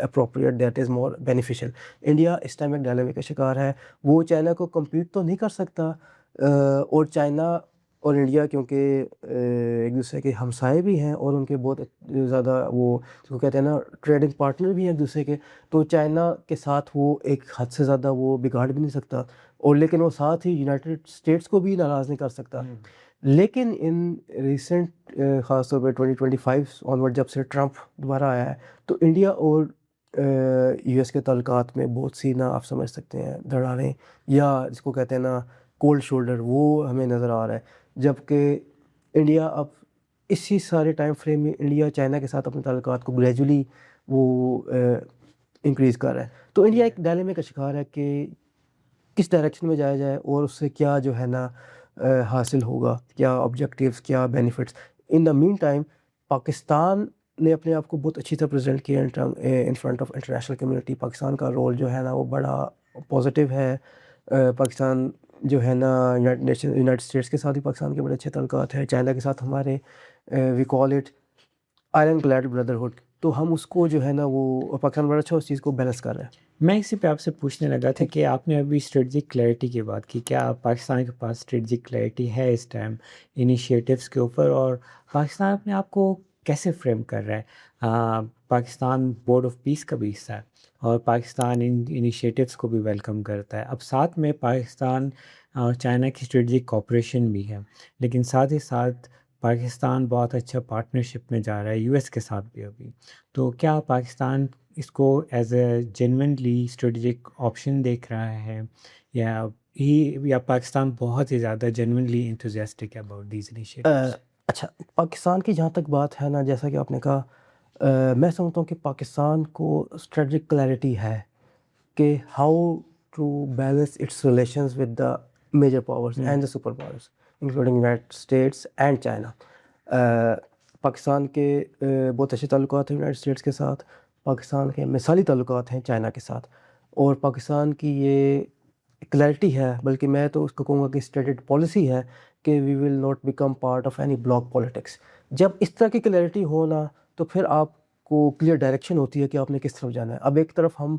appropriate, that is more beneficial. India اس ٹائم ایک ڈائلیمے کا شکار ہے. وہ چائنا کو کمپیٹ تو نہیں کر سکتا، اور چائنا اور انڈیا کیونکہ ایک دوسرے کے ہمسائے بھی ہیں، اور ان کے بہت زیادہ وہ جس کو کہتے ہیں نا ٹریڈنگ پارٹنر بھی ہیں ایک دوسرے کے. تو چائنا کے ساتھ وہ ایک حد سے زیادہ وہ بگاڑ بھی نہیں سکتا، اور لیکن وہ ساتھ ہی یونائٹڈ اسٹیٹس کو بھی ناراض نہیں کر سکتا. لیکن ان ریسنٹ خاص طور پہ 2025 آنورڈ جب سے ٹرمپ دوبارہ آیا ہے، تو انڈیا اور یو ایس کے تعلقات میں بہت سی نا آپ سمجھ سکتے ہیں دراڑیں، یا جس کو کہتے ہیں نا کولڈ شولڈر، وہ ہمیں نظر آ رہا ہے. جبکہ انڈیا اب اسی سارے ٹائم فریم میں انڈیا چائنا کے ساتھ اپنے تعلقات کو گریجولی وہ انکریز کر رہا ہے. تو انڈیا ایک ڈائلیمے کا شکار ہے کہ کس ڈائریکشن میں جایا جائے، اور اس سے کیا جو ہے نا حاصل ہوگا، کیا آبجیکٹیوز، کیا بینیفٹس. ان دا مین ٹائم پاکستان نے اپنے آپ کو بہت اچھی طرح پریزنٹ کیا in front of international community. Pakistan کا رول جو ہے نا وہ بڑا پازیٹیو ہے. پاکستان جو ہے نا یونائٹڈ اسٹیٹس کے ساتھ بھی پاکستان کے بڑے اچھے تعلقات ہیں. چائنا کے ساتھ ہمارے we call it ironclad brotherhood. تو ہم اس کو جو ہے نا وہ پاکستان بڑا اچھا اس چیز کو بیلنس کر رہا ہے. میں اسی پہ آپ سے پوچھنے لگا تھا کہ آپ نے ابھی اسٹریٹجک کلیئرٹی کی بات کی، کیا پاکستان کے پاس اسٹریٹجک کلیئرٹی ہے اس ٹائم انیشیٹوز کے اوپر، اور پاکستان اپنے آپ کو کیسے فریم کر رہا ہے؟ پاکستان بورڈ آف پیس کا بھی حصہ ہے، اور پاکستان ان انیشیٹوز کو بھی ویلکم کرتا ہے. اب ساتھ میں پاکستان اور چائنا کی اسٹریٹجک کوپریشن بھی ہے، لیکن ساتھ ہی ساتھ پاکستان بہت اچھا پارٹنرشپ میں جا رہا ہے یو ایس کے ساتھ بھی ابھی. تو کیا پاکستان اس کو as a genuinely strategic option دیکھ رہا ہے، یا پاکستان بہت ہی زیادہ genuinely enthusiastic about these initiatives? اچھا، پاکستان کی جہاں تک بات ہے نا، جیسا کہ آپ نے کہا، میں سمجھتا ہوں کہ پاکستان کو اسٹریٹجک کلیئرٹی ہے کہ how to balance its relations with the major powers and the superpowers including United States and China. Pakistan کے بہت اچھے تعلقات ہیں یونائٹڈ اسٹیٹس کے ساتھ. پاکستان کے مثالی تعلقات ہیں چائنا کے ساتھ، اور پاکستان کی یہ کلیئرٹی ہے، بلکہ میں تو اس کو کہوں گا کہ اسٹیٹڈ پالیسی ہے کہ we will not become part of any bloc politics. جب اس طرح کی کلیئرٹی ہونا تو پھر آپ کو کلیئر ڈائریکشن ہوتی ہے کہ آپ نے کس طرف جانا ہے. اب ایک طرف ہم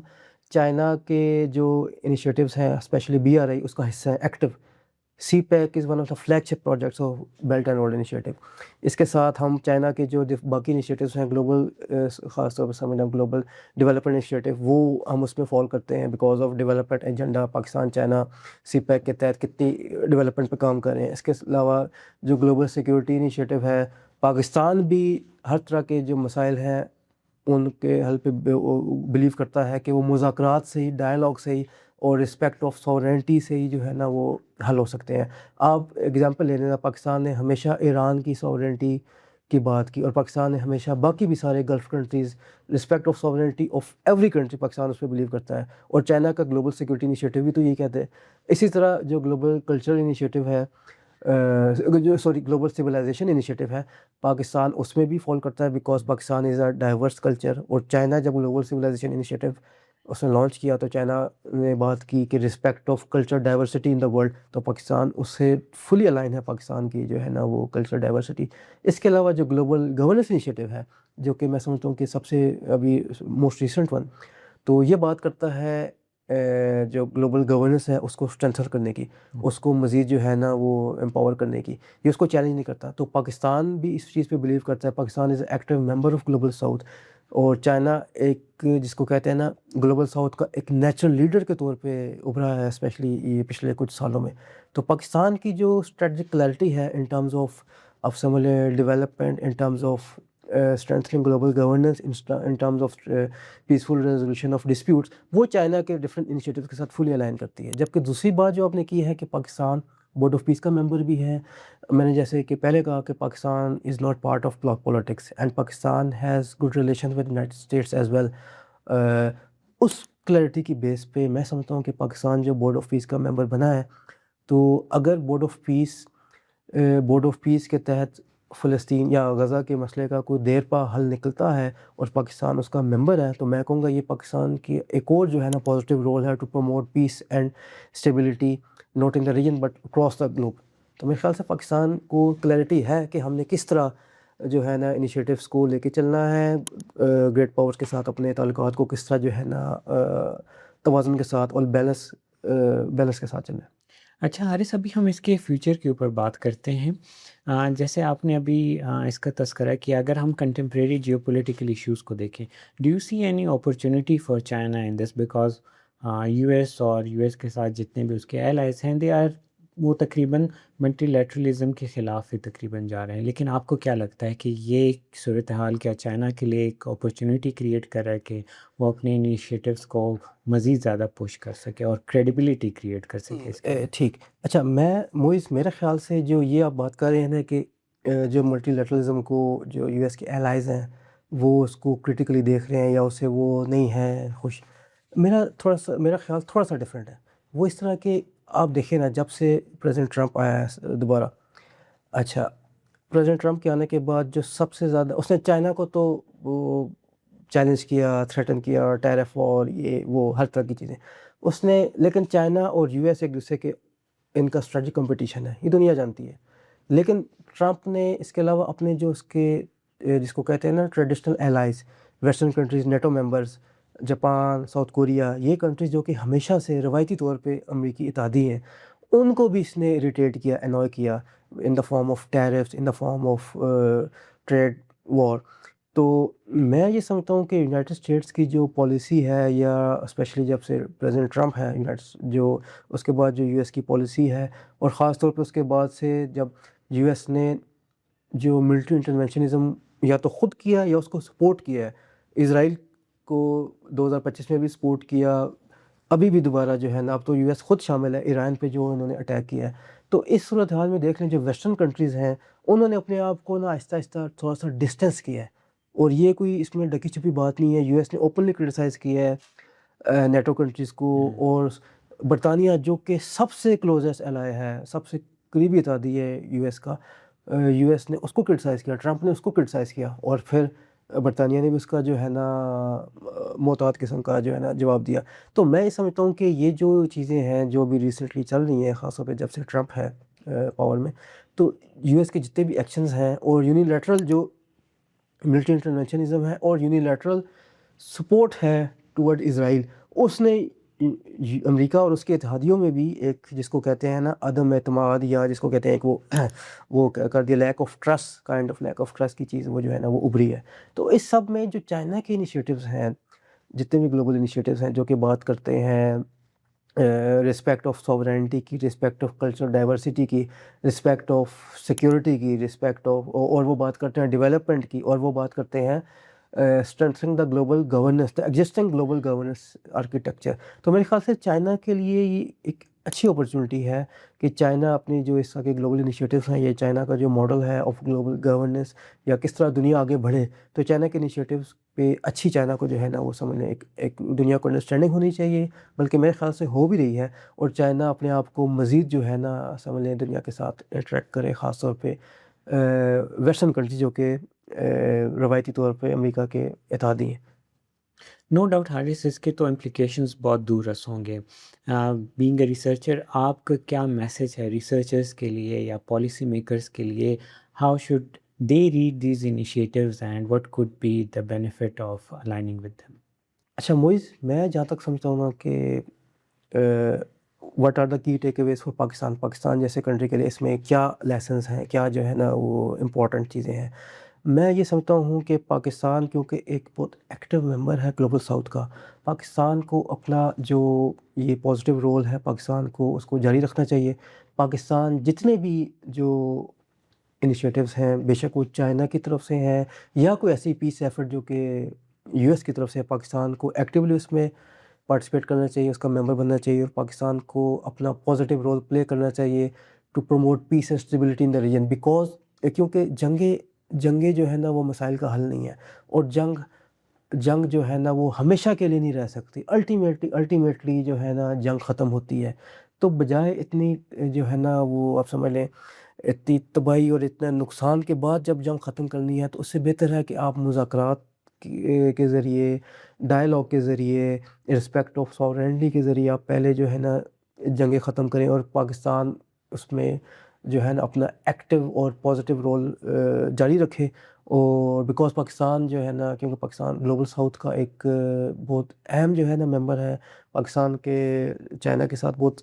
چائنا کے جو انیشیٹوز ہیں اسپیشلی بی آر آئی اس کا حصہ ہے active. CPEC is one of the flagship projects of belt and road initiative. اس کے ساتھ ہم چائنا کے جو باقی انیشیٹوز ہیں گلوبل، خاص طور پر سمجھنا گلوبل ڈیولپمنٹ انیشیٹو، وہ ہم اس میں فالو کرتے ہیں because of development agenda. Pakistan China CPEC کے تحت کتنی ڈیولپمنٹ پہ کام کر رہے ہیں. اس کے علاوہ جو گلوبل سیکیورٹی انیشیٹو ہے، پاکستان بھی ہر طرح کے جو مسائل ہیں ان کے حل پہ بلیو کرتا ہے کہ وہ مذاکرات سے ہی، ڈائلاگ سے ہی، اور رسپیکٹ آف سورینٹی سے ہی جو ہے نا وہ حل ہو سکتے ہیں. آپ اگزامپل لے لینا، پاکستان نے ہمیشہ ایران کی سورینٹی کی بات کی، اور پاکستان نے ہمیشہ باقی بھی سارے gulf countries, respect of sovereignty of every country, Pakistan اس پہ بلیو کرتا ہے. اور چائنا کا گلوبل سیکورٹی انیشیٹو بھی تو یہی کہتے ہیں. اسی طرح جو گلوبل کلچر انیشیٹو ہے، گلوبل سویلائزیشن انیشیٹو ہے، پاکستان اس میں بھی فال کرتا ہے because Pakistan is a diverse culture. اور چائنا جب گلوبل سویلائزیشن انیشیٹو اس نے لانچ کیا تو چائنا نے بات کی کہ respect of culture diversity in the world, تو پاکستان اس سے فلی الائن ہے. پاکستان کی جو ہے نا وہ کلچر ڈائیورسٹی. اس کے علاوہ جو گلوبل گورننس انیشیٹو ہے، جو کہ میں سمجھتا ہوں کہ سب سے ابھی موسٹ ریسنٹ ون، تو یہ بات کرتا ہے جو گلوبل گورننس ہے اس کو اسٹرینتھن کرنے کی، اس کو مزید جو ہے نا وہ امپاور کرنے کی، یہ اس کو چیلنج نہیں کرتا. تو پاکستان بھی اس چیز پہ بلیو کرتا ہے. Pakistan is a active member of global south, اور چائنا ایک جس کو کہتے ہیں نا گلوبل ساؤتھ کا ایک نیچرل لیڈر کے طور پہ ابھرا ہے، اسپیشلی یہ پچھلے کچھ سالوں میں. تو پاکستان کی جو اسٹریٹجک کلیئرٹی ہے in terms of similar development, in terms of strengthening global governance, in terms of peaceful resolution of disputes، وہ چائنا کے ڈفرینٹ انیشیٹیوز کے ساتھ فلی الائن کرتی ہے. جبکہ دوسری بات جو آپ نے کی ہے کہ پاکستان بورڈ آف پیس کا ممبر بھی ہے. میں نے جیسے کہ پہلے کہا کہ Pakistan is not part of bloc politics, and Pakistan has good relation with United States as well. اس کلیئرٹی کی بیس پہ میں سمجھتا ہوں کہ پاکستان جو بورڈ آف پیس کا ممبر بنا ہے، تو اگر بورڈ آف پیس کے تحت فلسطین یا غزہ کے مسئلے کا کوئی دیر پا حل نکلتا ہے اور پاکستان اس کا ممبر ہے، تو میں کہوں گا یہ پاکستان کی ایک اور جو ہے نا پازیٹیو رول ہے to promote peace and stability not in the region but across the globe. تو میرے خیال سے پاکستان کو کلیئرٹی ہے کہ ہم نے کس طرح جو ہے نا انیشیٹیوس کو لے کے چلنا ہے، گریٹ پاورز کے ساتھ اپنے تعلقات کو کس طرح جو ہے نا توازن کے ساتھ اور بیلنس کے ساتھ چلنا ہے. اچھا حارث، ابھی ہم اس کے فیوچر کے اوپر بات کرتے ہیں. جیسے آپ نے ابھی اس کا تذکرہ کیا، اگر ہم کنٹمپریری جیو پولیٹیکل ایشوز کو دیکھیں، do you see any opportunity for China in this? Because U S اور یو ایس کے ساتھ جتنے بھی اس کے ایلائز ہیں، دے آر وہ تقریباً ملٹی لیٹرلزم کے خلاف ہی تقریباً جا رہے ہیں. لیکن آپ کو کیا لگتا ہے کہ یہ صورتحال کیا چائنا کے لیے ایک اپرچونیٹی کریٹ کر رہا ہے کہ وہ اپنے انیشیٹوز کو مزید زیادہ پوش کر سکے اور کریڈیبلٹی کریٹ کر سکے اس کے لیے؟ ٹھیک. اچھا، میرے خیال سے جو یہ آپ بات کر رہے ہیں نا کہ جو ملٹی لیٹرلزم کو جو یو ایس کے ایلائز ہیں وہ اس کو کرٹیکلی دیکھ رہے ہیں یا اسے وہ نہیں ہیں خوش، میرا خیال تھوڑا سا ڈفرینٹ ہے. وہ اس طرح کہ آپ دیکھیں نا، جب سے پریزیڈنٹ ٹرمپ آیا ہے دوبارہ، اچھا پریزیڈنٹ ٹرمپ کے آنے کے بعد جو سب سے زیادہ اس نے چائنا کو تو وہ چیلنج کیا، تھریٹن کیا، ٹیرف اور یہ وہ ہر طرح کی چیزیں اس نے. لیکن چائنا اور یو ایس ایک دوسرے کے ان کا اسٹریٹجک کمپٹیشن ہے، یہ دنیا جانتی ہے. لیکن ٹرمپ نے اس کے علاوہ اپنے جو اس کے جس کو کہتے ہیں نا traditional allies, western countries, NATO members, Japan, South Korea, یہ کنٹریز جو کہ ہمیشہ سے روایتی طور پہ امریکی اتحادی ہیں، ان کو بھی اس نے اریٹیٹ کیا، انوائے کیا in the form of tariffs, in the form of trade war. تو میں یہ سمجھتا ہوں کہ یونائٹڈ اسٹیٹس کی جو پالیسی ہے، یا اسپیشلی جب سے پریزیڈنٹ ٹرمپ ہے جو اس کے بعد جو یو ایس کی پالیسی ہے، اور خاص طور پہ اس کے بعد سے جب یو ایس نے جو ملٹری انٹرونشنزم یا تو خود کیا یا اس کو سپورٹ کیا ہے، اسرائیل کو 2025 میں بھی سپورٹ کیا، ابھی بھی دوبارہ جو ہے نا اب تو یو ایس خود شامل ہے ایران پہ جو انہوں نے اٹیک کیا ہے. تو اس صورتحال میں دیکھ لیں جو ویسٹرن کنٹریز ہیں انہوں نے اپنے آپ کو نا آہستہ آہستہ تھوڑا سا ڈسٹینس کیا ہے، اور یہ کوئی اس میں ڈکی چھپی بات نہیں ہے. یو ایس نے اوپنلی کرٹیسائز کیا ہے نیٹو کنٹریز کو، اور برطانیہ جو کہ سب سے کلوزسٹ ایلائی ہے، سب سے قریبی اتحادی ہے یو ایس کا، یو ایس نے اس کو کرٹیسائز کیا، ٹرمپ نے اس کو کرٹیسائز کیا، اور پھر برطانیہ نے بھی اس کا جو ہے نا محتاط قسم کا جو ہے نا جواب دیا. تو میں یہ سمجھتا ہوں کہ یہ جو چیزیں ہیں جو بھی ریسنٹلی چل رہی ہیں، خاص طور پہ جب سے ٹرمپ ہے پاور میں، تو یو ایس کے جتنے بھی ایکشنز ہیں اور یونیلیٹرل جو ملٹری انٹرونشنزم ہے اور یونیلیٹرل سپورٹ ہے ٹورڈ اسرائیل، اس نے امریکہ اور اس کے اتحادیوں میں بھی ایک جس کو کہتے ہیں نا عدم اعتماد، یا جس کو کہتے ہیں کہ وہ کر دیا lack of trust, kind of lack of trust کی چیز وہ جو ہے نا وہ ابھری ہے. تو اس سب میں جو چائنا کے انیشیٹوز ہیں، جتنے بھی گلوبل انیشیٹوز ہیں جو کہ بات کرتے ہیں رسپیکٹ آف ساورینٹی کی، رسپیکٹ آف کلچرل ڈائیورسٹی کی، رسپیکٹ آف سیکیورٹی کی، رسپیکٹ آف، اور وہ بات کرتے ہیں ڈیولپمنٹ کی، اور وہ بات کرتے ہیں strengthening the global governance, the existing global governance architecture. تو میرے خیال سے چائنا کے لیے یہ ایک اچھی اپرچونٹی ہے کہ چائنا اپنی جو اس طرح کے گلوبل انیشیٹوز ہیں، یہ چائنا کا جو ماڈل ہے آف گلوبل گورننس، یا کس طرح دنیا آگے بڑھے، تو چائنا کے انیشیٹوز پہ اچھی چائنا کو جو ہے نا وہ سمجھنے ایک دنیا کو انڈرسٹینڈنگ ہونی چاہیے، بلکہ میرے خیال سے ہو بھی رہی ہے. اور چائنا اپنے آپ کو مزید جو ہے نا سمجھ لیں دنیا کے ساتھ انٹریکٹ کرے، خاص طور پہ ویسٹرن کنٹری جو کہ روایتی طور پہ امریکہ کے اتحادی ہیں. نو ڈاؤٹ حارث، اس کے تو امپلیکیشنز بہت دور رس ہوں گے. بینگ اے ریسرچر، آپ کا کیا میسج ہے ریسرچرز کے لیے یا پالیسی میکرز کے لیے؟ How should they read these initiatives and what could be the benefit of aligning with them? اچھا موئز، میں جہاں تک سمجھتا ہوں نا کہ واٹ آر دا کی ٹیک اویز فار پاکستان جیسے کنٹری کے لیے اس میں کیا لیسنس ہیں، کیا جو ہے نا وہ امپورٹنٹ چیزیں ہیں. میں یہ سمجھتا ہوں کہ پاکستان کیونکہ ایک بہت ایکٹیو ممبر ہے گلوبل ساؤتھ کا، پاکستان کو اپنا جو یہ پازیٹیو رول ہے پاکستان کو اس کو جاری رکھنا چاہیے. پاکستان جتنے بھی جو انیشیٹوز ہیں، بے شک وہ چائنا کی طرف سے ہیں یا کوئی ایسی پیس ایفرٹ جو کہ یو ایس کی طرف سے، پاکستان کو ایکٹیولی اس میں پارٹیسپیٹ کرنا چاہیے، اس کا ممبر بننا چاہیے، اور پاکستان کو اپنا پازیٹیو رول پلے کرنا چاہیے to promote peace and stability in the region. Because کیونکہ جنگیں جو ہے نا وہ مسائل کا حل نہیں ہے، اور جنگ جو ہے نا وہ ہمیشہ کے لیے نہیں رہ سکتی. الٹیمیٹلی جو ہے نا جنگ ختم ہوتی ہے. تو بجائے اتنی جو ہے نا وہ آپ سمجھ لیں اتنی تباہی اور اتنا نقصان کے بعد جب جنگ ختم کرنی ہے تو اس سے بہتر ہے کہ آپ مذاکرات کے ذریعے، ڈائلاگ کے ذریعے، رسپیکٹ آف ساورینٹی کے ذریعے آپ پہلے جو ہے نا جنگیں ختم کریں، اور پاکستان اس میں جو ہے نا اپنا ایکٹیو اور پازیٹیو رول جاری رکھے. اور بیکاز پاکستان جو ہے نا، کیونکہ پاکستان گلوبل ساؤتھ کا ایک بہت اہم جو ہے نا ممبر ہے. پاکستان کے چائنا کے ساتھ بہت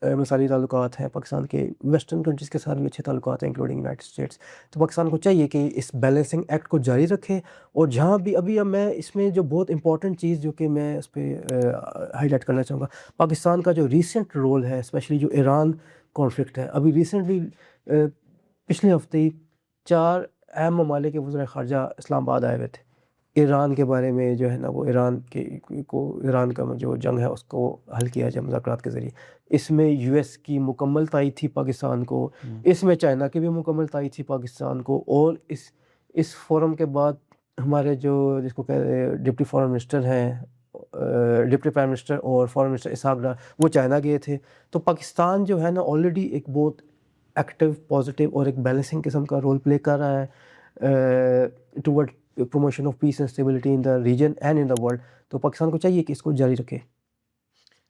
مثالی تعلقات ہیں، پاکستان کے ویسٹرن کنٹریز کے ساتھ بھی اچھے تعلقات ہیں انکلوڈنگ یونائٹڈ اسٹیٹس. تو پاکستان کو چاہیے کہ اس بیلنسنگ ایکٹ کو جاری رکھے. اور جہاں بھی اب میں اس میں جو بہت امپورٹنٹ چیز جو کہ میں اس پہ ہائی لائٹ کرنا چاہوں گا، پاکستان کا جو ریسنٹ رول ہے، اسپیشلی جو ایران کانفلکٹ ہے. ابھی ریسنٹلی پچھلے ہفتے ہی 4 اہم ممالک کے وزرائے خارجہ اسلام آباد آئے ہوئے تھے. ایران کے بارے میں جو ہے نا وہ ایران کا جو جنگ ہے اس کو حل کیا جائے مذاکرات کے ذریعے. اس میں یو ایس کی مکمل تائید تھی پاکستان کو، اس میں چائنا کی بھی مکمل تائید تھی پاکستان کو. اور اس فورم کے بعد ہمارے جو جس کو کہتے ہیں ڈپٹی فارن منسٹر ہیں، ڈپٹی پرائم منسٹر اور فارن منسٹر اسحاق ڈار، وہ چائنا گئے تھے. تو پاکستان جو ہے نا آلریڈی ایک بہت ایکٹیو، پازیٹیو اور ایک بیلنسنگ قسم کا رول پلے کر رہا ہے toward promotion of peace and stability in the region and in the world. تو پاکستان کو چاہیے کہ اس کو جاری رکھے.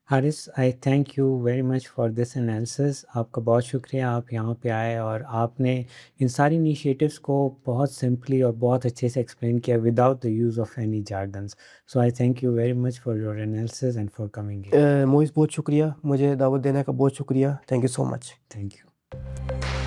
Haris, I thank you very much for this analysis. آپ کا بہت شکریہ، آپ یہاں پہ آئے اور آپ نے ان ساری انیشیٹوس کو بہت سمپلی اور بہت اچھے سے ایکسپلین کیا without the use of any jargons. So I thank you very much for your analysis and for coming. Moiz بہت شکریہ، مجھے دعوت دینے کا بہت شکریہ. Thank you so much. Thank you.